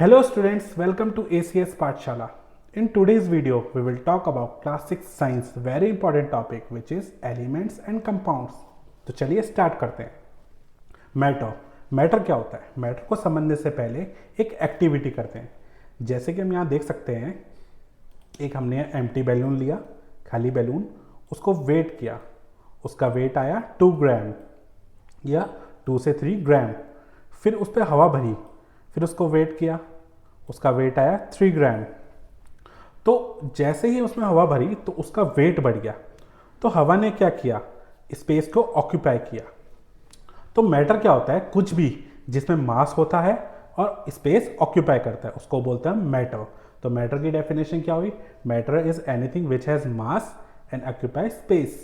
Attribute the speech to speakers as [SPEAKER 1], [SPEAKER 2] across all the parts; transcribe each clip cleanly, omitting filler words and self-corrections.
[SPEAKER 1] Hello students, welcome to ACS Pathshala. In today's video, we will talk about class 6 science, very important topic which is elements and compounds. तो चलिए start करते हैं। Matter क्या होता है? Matter को समझने से पहले एक एक्टिविटी करते हैं। जैसे कि हम यहाँ देख सकते हैं, एक हमने एम्प्टी बैलून लिया, खाली बैलून, उसको वेट किया, उसका वेट आया 2 ग्राम या 2 से 3 ग्राम। फिर उस पर हवा भरी, फिर उसको वेट किया, उसका वेट आया 3 ग्राम। तो जैसे ही उसमें हवा भरी तो उसका वेट बढ़ गया। तो हवा ने क्या किया? स्पेस को ऑक्यूपाई किया। तो मैटर क्या होता है? कुछ भी जिसमें मास होता है और स्पेस ऑक्यूपाई करता है उसको बोलते हैं मैटर। तो मैटर की डेफिनेशन क्या हुई? Matter is anything which has mass and occupy space.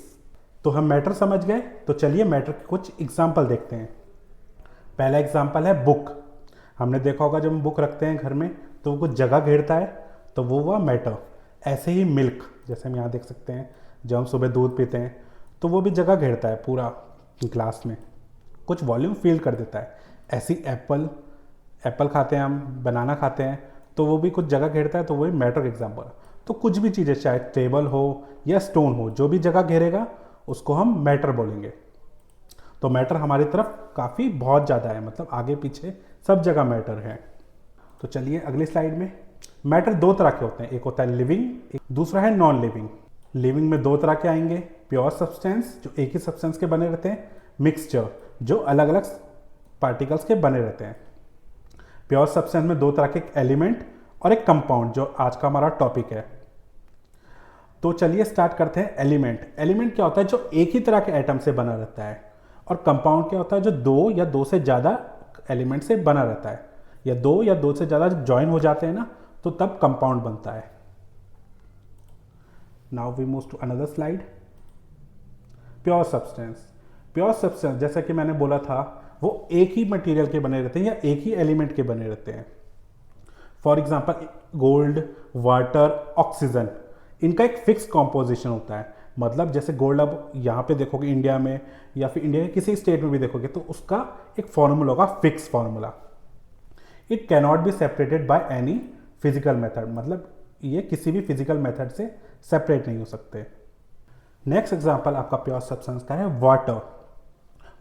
[SPEAKER 1] तो हम मैटर समझ गए। तो चलिए मैटर के कुछ एग्जाम्पल देखते हैं। पहला एग्जाम्पल है बुक। हमने देखा होगा जब हम बुक रखते हैं घर में तो वो कुछ जगह घेरता है, तो वो हुआ मैटर। ऐसे ही मिल्क, जैसे हम यहाँ देख सकते हैं, जब हम सुबह दूध पीते हैं तो वो भी जगह घेरता है, पूरा ग्लास में कुछ वॉल्यूम फिल कर देता है। ऐसी एप्पल खाते हैं हम, बनाना खाते हैं, तो वो भी कुछ जगह घेरता है, तो वही मैटर एग्जाम्पल है। तो कुछ भी चीज़ें, चाहे टेबल हो या स्टोन हो, जो भी जगह घेरेगा उसको हम मैटर बोलेंगे। तो मैटर हमारी तरफ काफ़ी बहुत ज़्यादा है, मतलब आगे पीछे सब जगह मैटर है। तो चलिए अगली स्लाइड में। मैटर दो तरह के होते हैं, एक होता है लिविंग, दूसरा है नॉन लिविंग। लिविंग में दो तरह के आएंगे, प्योर सब्सटेंस जो एक ही सब्सटेंस के बने रहते हैं, मिक्सचर जो अलग अलग पार्टिकल्स के बने रहते हैं। प्योर सब्सटेंस में दो तरह के, एक एलिमेंट और एक कंपाउंड, जो आज का हमारा टॉपिक है। तो चलिए स्टार्ट करते हैं। एलिमेंट क्या होता है? जो एक ही तरह के एटम से बना रहता है। और कंपाउंड क्या होता है? जो दो या दो से ज़्यादा एलिमेंट से बना रहता है, या दो से ज़्यादा जब ज्वाइन हो जाते हैं ना, तो तब कंपाउंड बनता है। Now we move to another slide. Pure substance जैसा कि मैंने बोला था, वो एक ही मटेरियल के बने रहते हैं या एक ही एलिमेंट के बने रहते हैं। For example gold, water, oxygen, इनका एक फिक्स कॉम्पोजिशन होता है। मतलब जैसे गोल्ड, अब यहाँ पे देखोगे इंडिया में या फिर इंडिया के किसी स्टेट में भी देखोगे तो उसका एक फॉर्मूला होगा, fix formula. It cannot be separated by any physical method, मतलब ये किसी भी फिजिकल मेथड से सेपरेट नहीं हो सकते। नेक्स्ट एग्जांपल आपका प्योर सब्सटेंस का है वाटर।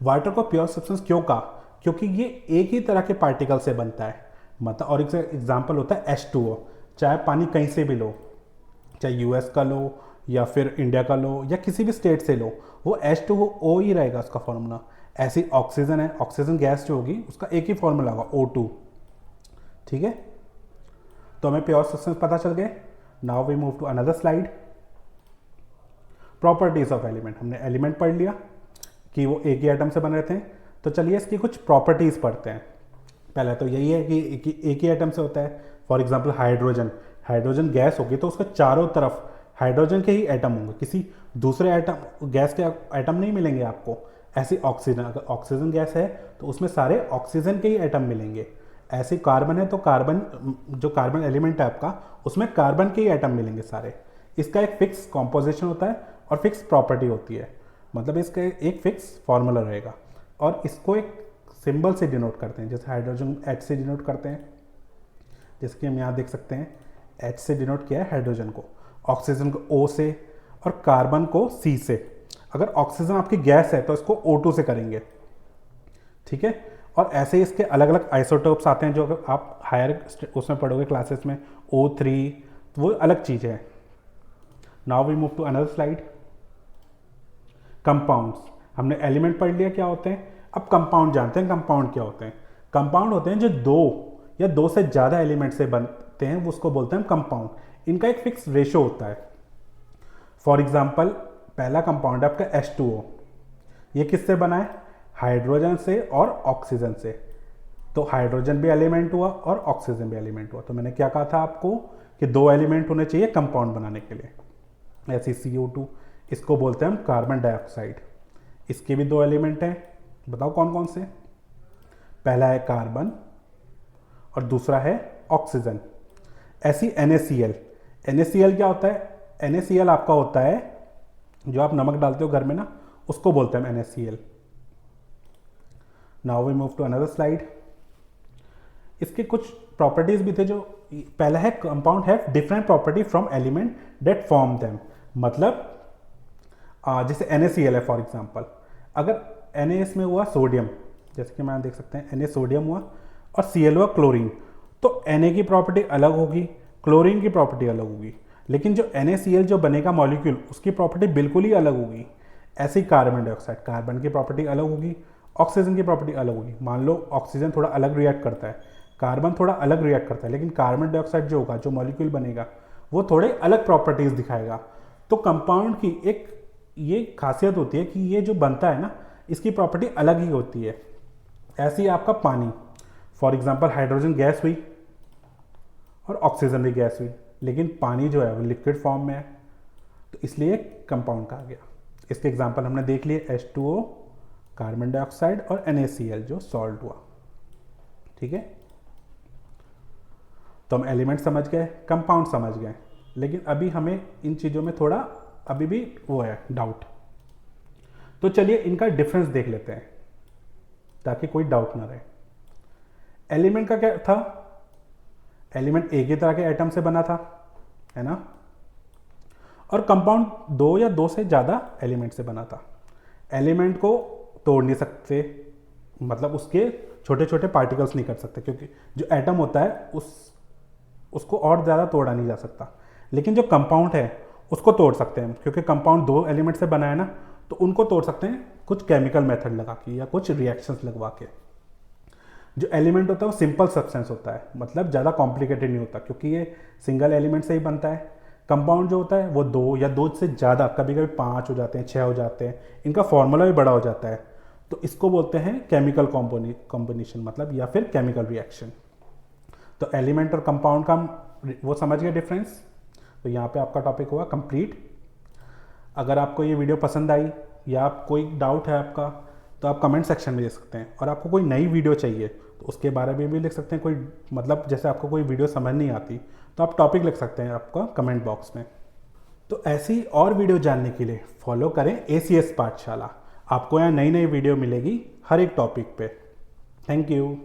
[SPEAKER 1] वाटर को प्योर सब्सटेंस क्यों कहा? क्योंकि ये एक ही तरह के पार्टिकल से बनता है। मतलब और एक एग्जांपल होता है H2O। चाहे पानी कहीं से भी लो, चाहे यूएस का लो या फिर इंडिया का लो या किसी भी स्टेट से लो, वो H2O ही रहेगा उसका फॉर्मूला। ऐसी ऑक्सीजन है, ऑक्सीजन गैस जो होगी उसका एक ही फॉर्मूला होगा, O2। ठीक है, तो हमें प्योर सब्सटेंस पता चल गए। Now we move to another slide. Properties of element. हमने एलिमेंट पढ़ लिया कि वो एक ही एटम से बने रहते हैं। तो चलिए इसकी कुछ प्रॉपर्टीज पढ़ते हैं। पहला तो यही है कि एक ही एटम से होता है। फॉर एग्जाम्पल हाइड्रोजन गैस होगी तो उसके चारों तरफ हाइड्रोजन के ही एटम होंगे, किसी दूसरे एटम गैस के एटम नहीं मिलेंगे आपको। ऐसी ऑक्सीजन, अगर ऑक्सीजन गैस है तो उसमें सारे ऑक्सीजन के ही एटम मिलेंगे। ऐसे कार्बन है तो कार्बन, जो कार्बन एलिमेंट है आपका, उसमें कार्बन के ही एटम मिलेंगे सारे। इसका एक फिक्स कॉम्पोजिशन होता है और फिक्स प्रॉपर्टी होती है, मतलब इसका एक फिक्स फॉर्मूला रहेगा। और इसको एक सिंबल से डिनोट करते हैं, जैसे हाइड्रोजन H से डिनोट करते हैं, जैसे कि हम यहाँ देख सकते हैं H से डिनोट किया है हाइड्रोजन को, ऑक्सीजन को O से और कार्बन को C से। अगर ऑक्सीजन आपकी गैस है तो इसको O2 से करेंगे। ठीक है, और ऐसे ही इसके अलग अलग आइसोटोप्स आते हैं, जो अगर आप हायर उसमें पढ़ोगे क्लासेस में, O3, तो वो अलग चीज़ है। Now we move to another slide. Compounds. हमने एलिमेंट पढ़ लिया क्या होते हैं, अब कंपाउंड जानते हैं। कंपाउंड क्या होते हैं? कंपाउंड होते हैं जो दो से ज़्यादा एलिमेंट से बनते हैं, उसको बोलते हैं कंपाउंड। इनका एक फिक्स रेशो होता है। फॉर एग्जाम्पल पहला कंपाउंड है आपका H2O। ये किससे बना है? हाइड्रोजन से और ऑक्सीजन से। तो हाइड्रोजन भी एलिमेंट हुआ और ऑक्सीजन भी एलिमेंट हुआ। तो मैंने क्या कहा था आपको कि दो एलिमेंट होने चाहिए कंपाउंड बनाने के लिए। ऐसी CO2, इसको बोलते हैं हम कार्बन डाइऑक्साइड। इसके भी दो एलिमेंट हैं, बताओ कौन कौन से? पहला है कार्बन और दूसरा है ऑक्सीजन। ऐसी NaCl क्या होता है? NaCl आपका होता है जो आप नमक डालते हो घर में ना, उसको बोलते हैं NaCl। Now we move to another slide. इसके कुछ प्रॉपर्टीज भी थे। जो पहला है compound have different property from element that form them. मतलब जैसे NaCl है फॉर एग्जांपल, अगर Na में हुआ सोडियम, जैसे कि मैं देख सकते हैं Na सोडियम हुआ और Cl हुआ क्लोरीन, तो Na की प्रॉपर्टी अलग होगी, क्लोरीन की प्रॉपर्टी अलग होगी, लेकिन जो NaCl जो बनेगा मॉलिक्यूल उसकी प्रॉपर्टी बिल्कुल ही अलग होगी। ऐसे ही कार्बन डाइऑक्साइड, कार्बन की प्रॉपर्टी अलग होगी, ऑक्सीजन की प्रॉपर्टी अलग होगी। मान लो ऑक्सीजन थोड़ा अलग रिएक्ट करता है, कार्बन थोड़ा अलग रिएक्ट करता है, लेकिन कार्बन डाइऑक्साइड जो होगा, जो मॉलिक्यूल बनेगा, वो थोड़े अलग प्रॉपर्टीज दिखाएगा। तो कंपाउंड की एक ये खासियत होती है कि ये जो बनता है ना, इसकी प्रॉपर्टी अलग ही होती है। ऐसे ही आपका पानी, फॉर एग्जांपल हाइड्रोजन गैस हुई और ऑक्सीजन भी गैस हुई, लेकिन पानी जो है वो लिक्विड फॉर्म में है, तो इसलिए कंपाउंड कहा गया। इसके एग्जांपल हमने देख लिए, H2O, कार्बन डाइऑक्साइड और NaCl जो सॉल्ट हुआ। ठीक है, तो हम एलिमेंट समझ गए, कंपाउंड समझ गए, लेकिन अभी हमें इन चीज़ों में थोड़ा अभी भी वो है डाउट। तो चलिए इनका डिफरेंस देख लेते हैं ताकि कोई डाउट ना रहे। एलिमेंट का क्या था? एलिमेंट एक ही तरह के एटम से बना था, है ना। और कंपाउंड दो या दो से ज़्यादा एलिमेंट से बना था। एलिमेंट को तोड़ नहीं सकते, मतलब उसके छोटे छोटे पार्टिकल्स नहीं कर सकते, क्योंकि जो एटम होता है उसको और ज़्यादा तोड़ा नहीं जा सकता। लेकिन जो कंपाउंड है उसको तोड़ सकते हैं, क्योंकि कंपाउंड दो एलिमेंट से बना है ना, तो उनको तोड़ सकते हैं कुछ केमिकल मेथड लगा के या कुछ रिएक्शंस लगवा के। जो एलिमेंट होता है वो सिंपल सब्सटेंस होता है, मतलब ज़्यादा कॉम्प्लिकेटेड नहीं होता, क्योंकि ये सिंगल एलिमेंट से ही बनता है। कंपाउंड जो होता है वो दो या दो से ज़्यादा, कभी कभी 5 हो जाते हैं, 6 हो जाते हैं, इनका फॉर्मूला भी बड़ा हो जाता है, तो इसको बोलते हैं केमिकल कॉम्बिनेशन, मतलब या फिर केमिकल रिएक्शन। तो एलिमेंट और कंपाउंड का वो समझ गए डिफरेंस। तो यहाँ पे आपका टॉपिक हुआ कंप्लीट। अगर आपको ये वीडियो पसंद आई या आप कोई डाउट है आपका, तो आप कमेंट सेक्शन में दे सकते हैं। और आपको कोई नई वीडियो चाहिए तो उसके बारे में भी लिख सकते हैं। कोई मतलब जैसे आपको कोई वीडियो समझ नहीं आती तो आप टॉपिक लिख सकते हैं आपका कमेंट बॉक्स में। तो ऐसी और वीडियो जानने के लिए फॉलो करें ACS पाठशाला। आपको यहाँ नई नई वीडियो मिलेगी हर एक टॉपिक पे। Thank you.